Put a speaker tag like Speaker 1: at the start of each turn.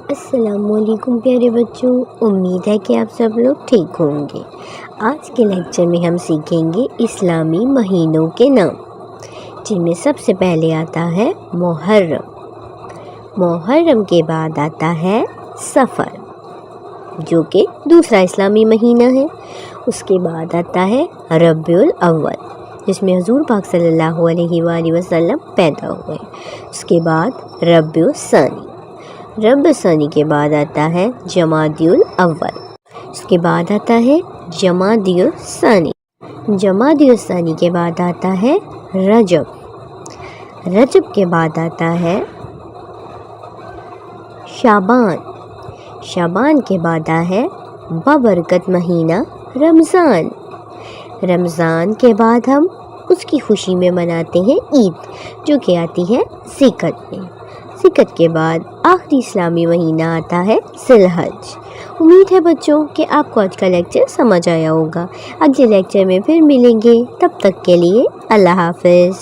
Speaker 1: السلام علیکم پیارے بچوں، امید ہے کہ آپ سب لوگ ٹھیک ہوں گے۔ آج کے لیکچر میں ہم سیکھیں گے اسلامی مہینوں کے نام، جن میں سب سے پہلے آتا ہے محرم۔ محرم کے بعد آتا ہے صفر، جو کہ دوسرا اسلامی مہینہ ہے۔ اس کے بعد آتا ہے ربیع الاول، جس میں حضور پاک صلی اللہ علیہ وآلہ وسلم پیدا ہوئے۔ اس کے بعد ربیع الثانی، ربیع الثانی کے بعد آتا ہے جمادی الاول۔ اس کے بعد آتا ہے جمادی الثانی، جمادی الثانی کے بعد آتا ہے رجب، رجب کے بعد آتا ہے شعبان، شعبان کے بعد آتا ہے بابرکت مہینہ رمضان، رمضان کے بعد ہم اس کی خوشی میں مناتے ہیں عید، جو کہ آتی ہے ذی القعدہ میں۔ ذی القعدہ کے بعد آخری اسلامی مہینہ آتا ہے ذی الحجہ۔ امید ہے بچوں کہ آپ کو آج کا لیکچر سمجھ آیا ہوگا۔ اگلے لیکچر میں پھر ملیں گے، تب تک کے لیے اللہ حافظ۔